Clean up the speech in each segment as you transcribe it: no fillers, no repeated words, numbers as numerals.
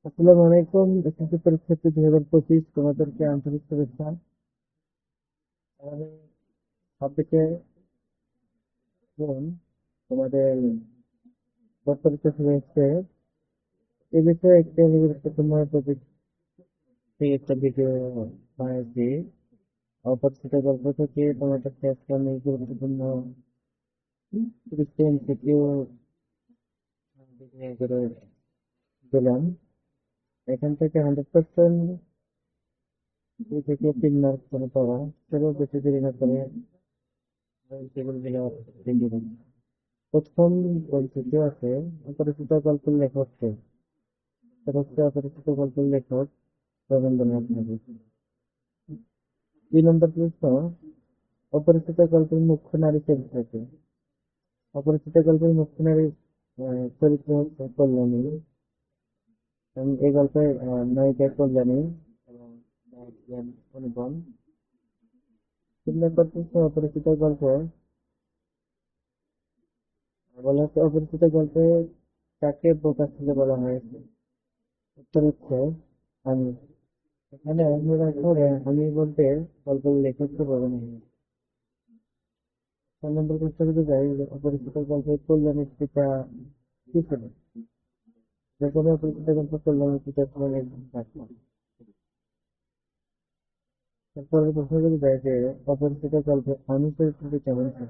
আসসালামু আলাইকুম। এসএসসি পরীক্ষার্থী 2025, তোমাদেরকে আন্তরিক শুভেচ্ছা। আগামী 26শে জুন তোমাদের বোর্ড পরীক্ষা শুরু হচ্ছে। এ বিষয়ে একটা গুরুত্বপূর্ণ টপিক থেকে একটা ভিডিও বানিয়েছি। অপরিচিত গল্প থেকে তোমাদের কাছে আজকে আমি গুরুত্বপূর্ণ 30টি এমসিকিউ ডিজাইন করে দিলাম। এখান থেকে 100% 2 থেকে 3 মার্ক করে পাওয়া। চলো বেশি দেরি না করে সেগুলো দিয়ে প্রথম পরিচিতি আছে অপরিচিত গল্পের লেখককে। সেটা হচ্ছে অপরিচিত গল্পের লেখক রবীন্দ্রনাথ ঠাকুর। 2 নম্বর প্রশ্ন, অপরিচিত গল্পের মুখ্য নারী চরিত্রকে। অপরিচিত গল্পের মুখ্য নারী চরিত্র হচ্ছে কল্যাণী। এবং এই গল্পের নায়িকা কল্যাণী এবং নায়ক ছিলেন অনুপম। 3 নম্বর প্রশ্ন, অপরিচিত গল্প বলা হচ্ছে অপরিচিত গল্পে কাকে বোকা ছেলে বলা হয়েছে। উত্তর হচ্ছে আমি। এখানে অনুবাদ করে আমি বলতে গল্পের লেখককে বোঝানো হয়েছে। 4 নম্বর প্রশ্ন যদি যাই, অপরিচিত গল্পের কল্যাণীর পিতা কি ছিল। যেখানে অপরিচিত গল্প কল্যাণীর পিতা ছিলেন একজন ডাক্তার। তারপরের প্রশ্ন যদি যাই যে অপরিচিত গল্পে আমি চরিত্রটি কেমন ছিল।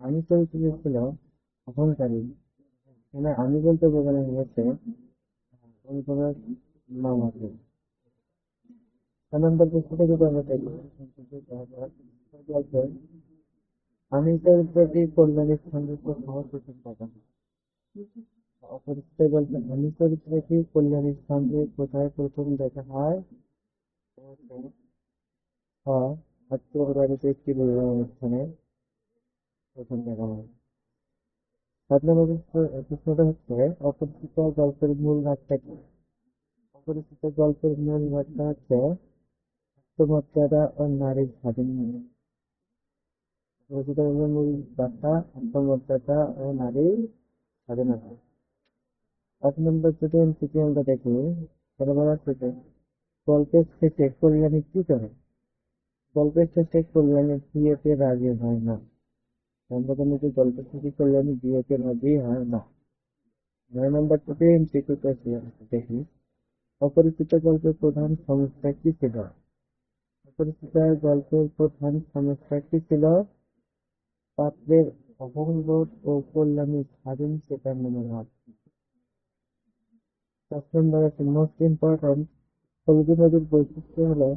আমি চরিত্রটি ছিল অহংকারী। এখানে আমি বলতে বোঝানো হয়েছে অনুপমের মামাকে। 4 নম্বর প্রশ্নটা যদি আমরা দেখি, গল্পে আমি চরিত্রটি কল্যাণীর সঙ্গে খুব সহজ দেখা। অপরিচিত গল্পে আমি চরিত্রটি কল্যাণীর সঙ্গে কোথায় প্রথম দেখা হয়। হ, আত্মপ্রকাশিত একটি বিবাহ অনুষ্ঠানে প্রথম দেখা হয়। 7 নম্বর প্রশ্নটা হচ্ছে অপরিচিত গল্পের মূল ভাবটা কি। অপরিচিত গল্পের মূল ভাবটা হচ্ছে আত্মমর্যাদা ও নারীর স্বাধীনতা। অপরিচিত গল্পের মূল ভাবটা আত্মমর্যাদা ও নারীর স্বাধীনতা। 8 নম্বর যদি এমসিকিউ আমরা দেখি, তাহলে বলা হচ্ছে যে গল্পের শেষে কল্যাণী কি করে। গল্পের শেষে কল্যাণী বিয়েতে রাজি হয় না। আমরা জানি যে গল্পের শেষে কল্যাণী বিয়েতে রাজি হয় না। 9 নম্বর যদি এমসিকিউ দেখি, অপরিচিত গল্পের প্রধান সমস্যা কি ছিল। অপরিচিত গল্পের প্রধান সমস্যা কি ছিল। পাত্রের অহংবোধ ও কল্যাণীর স্বাধীন চেতার মনোভাব। 10 নম্বর আছে মোস্ট ইম্পর্টেন্ট সবুজ নদীর বৈশিষ্ট্য হলো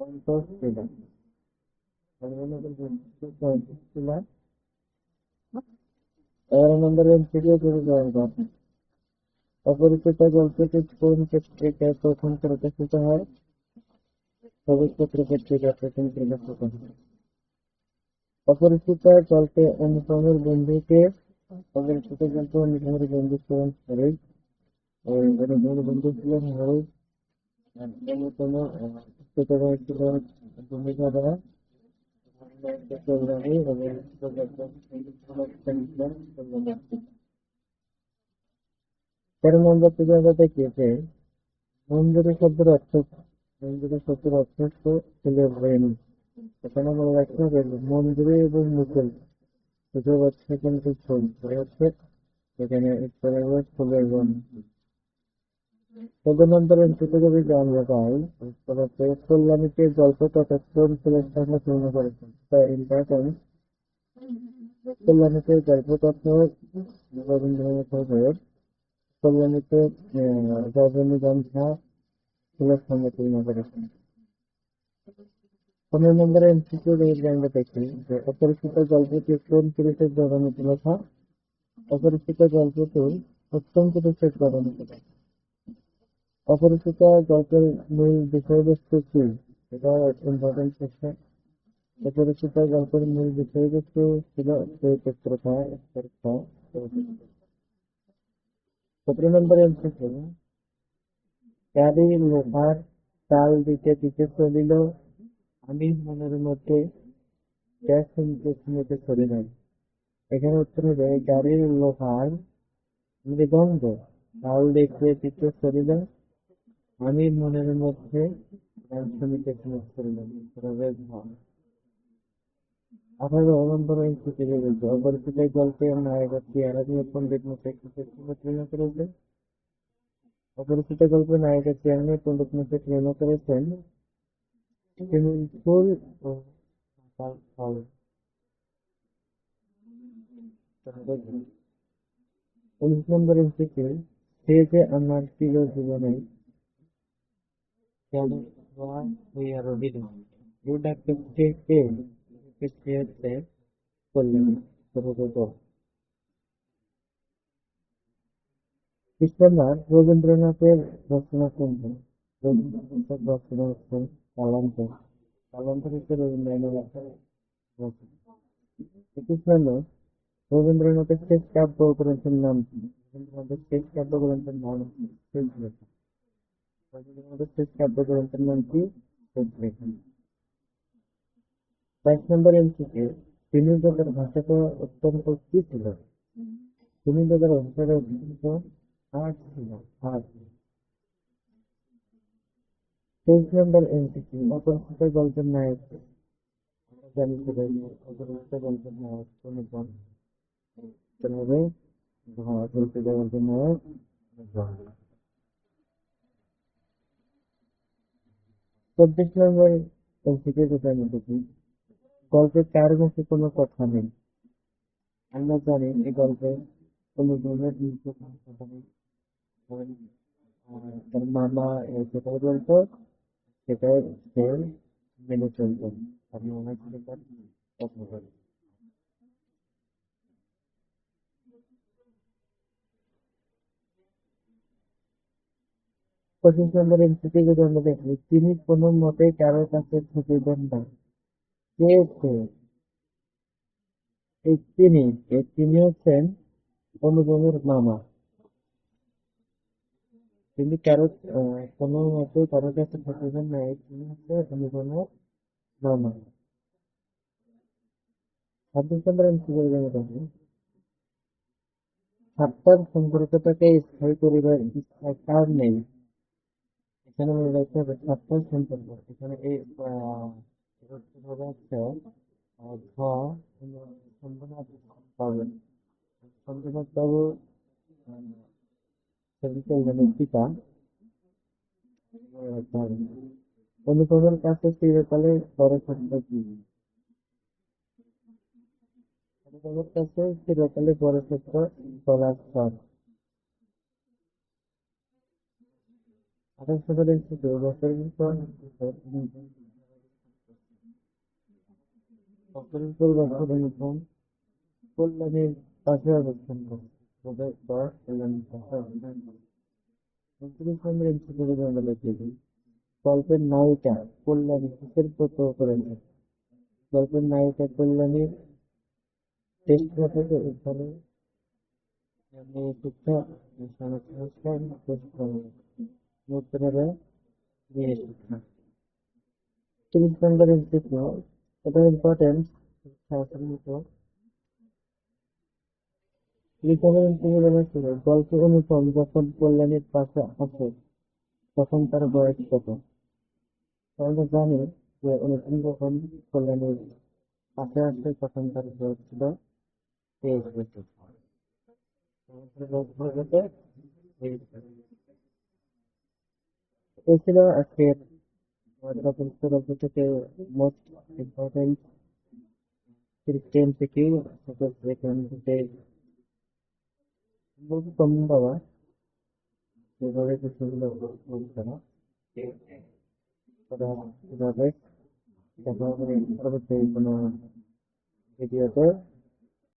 অন্তঃশীলা। সবুজ নদীর বৈশিষ্ট্য অন্তঃশীলা। 11 নম্বর এমসিকিউ করে দেওয়া যায়। অপরিচিত গল্পটি কোন পত্রিকায় প্রথম প্রকাশিত হয়। সবুজ পত্রিকায় প্রথম প্রকাশিত হয়। অপরিচিত গল্পে অনুপমের বন্ধুকে। অপরিচিত গল্পে অনুপমের বন্ধু ছিলেন হরিশ। ওই অনুপমের বন্ধু ছিলেন হরিশ। অনুপম ছোট ভাই ছিল ভূমিকা দেওয়া। কল্যাণী এবং কল্যাণী। 13 নম্বর থেকে আমরা দেখিয়েছে মঞ্জুরি শব্দের অর্থ কি? মঞ্জুরি শব্দের অর্থ হচ্ছে ছেলে ব্রেন। এখানে মনে রাখতে হবে মঞ্জুরি এবং মুকুল দুটো হচ্ছে কিন্তু ফুল হচ্ছে এখানে ফুলের বন। 14 নম্বর এমসিকিউ যদি আমরা পাই, তাহলে হচ্ছে কল্যাণীকে গল্প তথা কোন ছেলের সঙ্গে তুলনা করেছেন। তাই ইম্পর্টেন্ট কল্যাণীকে গল্প তথা রবীন্দ্রনাথ ঠাকুর কল্যাণীকে রজনীগন্ধা ফুলের সঙ্গে তুলনা করেছেন। 15 নম্বরে এমসিকিউ যদি আমরা দেখি যে অপরিচিত গল্পটি কোন পুরুষের জননীতি লেখা। অপরিচিত গল্পটি উত্তম পুরুষের জননীতি লেখা। অপরিচিত গল্পের মূল বিষয়বস্তু কি। এটা ইম্পর্টেন্ট কোশ্চেন। অপরিচিত গল্পের মূল বিষয়বস্তু ছিল চরিত্রতা। 17 নম্বর এমসিকিউ, গাড়ি লোহার তাল দিতে দিতে চলিল, আমি মনের মধ্যে গ্যাস শুনতে শুনতে চলে যাই। এখানে উত্তর হবে গাড়ির লোহার মৃদঙ্গ। রাহুল দেখতে চিত্ত শরীরে আমি মনের মধ্যে গান শুনিতে শুনিতে করিলাম বেশ ভালো। 18 নম্বর ইঞ্চিতে রয়েছে অপরিচিত গল্পে নায়িকা চেহারা দিয়ে পণ্ডিত মুখে প্রেরণা করেছেন। অপরিচিত গল্পে নায়িকা চেহারা নিয়ে পণ্ডিত মুখে প্রেরণা করেছেন সুইমিং পুল ও তার ফল। 19 নম্বর ইঞ্চিতে সে যে আমার চির জীবনে কেন হইয়া রহিল এই ডাক্তারকে কে সে হচ্ছে কল্যাণী ছোট। কৃষ্ণনাথ রবীন্দ্রনাথের রচনা কোনটি? রবীন্দ্রনাথের রচনা হচ্ছে কালান্ত। কালান্ত হচ্ছে রবীন্দ্রনাথের রচনা। 21 নম্বর রবীন্দ্রনাথের শেষ কাব্য গ্রন্থের নাম কি? রবীন্দ্রনাথের শেষ কাব্য গ্রন্থের নাম হচ্ছে শেষ লেখা। রবীন্দ্রনাথের শেষ কাব্য গ্রন্থের নাম কি? শেষ লেখা। 22 নম্বর এমসিকে তিনি তাদের ভাষাটা অত্যন্ত কি ছিল? তিনি তাদের ভাষাটা অত্যন্ত হার্ড ছিল, হার্ড। 23 নম্বর এমসিকিউ অপরিচিত গল্পের নায়ক কে? আমরা জানি সবাই যে অপরিচিত গল্পের নায়ক অনুপম। উত্তর হবে অপরিচিত গল্পের নায়ক অনুপম। 24 নম্বর এমসিকিউ কোথায় লিখেছি গল্পের কার মুখে কোনো কথা নেই? আমরা জানি এই গল্পে অনুপমের মুখে কোনো কথা নেই। তার মামা যেটাই বলতো সেটাই সে মেনে চলতো। তার মামা ছিল তার কথা বলে। 25 নম্বর এমসিকিউ যদি আমরা দেখি তিনি কোনো মতেই কারো কাছে ঠকিবেন না। কে সে? তিনি হচ্ছেন অনুপমের মামা। তিনি কোনো মতেই কারো কাছে ঠকিবেন না তিনি হচ্ছে অনুপমের মামা। 26 নম্বর এমসিকিউ যদি আমরা দেখি সাতটার সম্পর্কটাকে স্থায়ী করিবার ইচ্ছা কার নেই? এখানে মনে রাখতে হবে সাতটার সম্পর্ক। এখানে এই হচ্ছে ঘ চন্দ্রনাথ পাবেন। চন্দ্রনাথ বাবু পিতা অনুপমের কাছে চিরকালে বড় সত্য কি? অনুপমের কাছে চিরকালে বড় সত্য গলার স্বর। 28 নম্বর বছরের পর বছরের পর বছর অনুপম কল্যাণীর পাশে অবস্থান করে। তবে পর কল্যাণীর পাশে অবস্থান করে। 29 নম্বর এমসিকিউ আমরা লিখেছি গল্পের নায়িকা কল্যাণী কিসের ব্রত করেছেন? গল্পের নায়িকা কল্যাণীর টেস্ট থেকে উদ্ধারে মেয়ে শিক্ষা সমাজ সংস্কার টেস্ট করে উত্তর হবে মেয়ে শিক্ষা। 30 নম্বর এমসিকিউ এটা ইম্পর্টেন্ট লিখনের এমসিকিউ ছিল গল্পে অনুপম যখন কল্যাণীর পাশে আসে তখন তার বয়স কত? আমরা জানি যে অনুপম যখন কল্যাণীর পাশে আসে তখন তার বয়স ছিল 23 বছর। আমাদের বয়স হয়ে গেছে 23 বছর। এই ছিল আজকের আমাদের অপরিচিত গল্প থেকে মোস্ট ইম্পর্টেন্ট 30টি এমসিকিউ। এখান থেকে বলতে কম বাবা যেভাবে প্রশ্নগুলো বলছে না সেভাবে দেখা হবে পরবর্তী কোনো ভিডিওতে।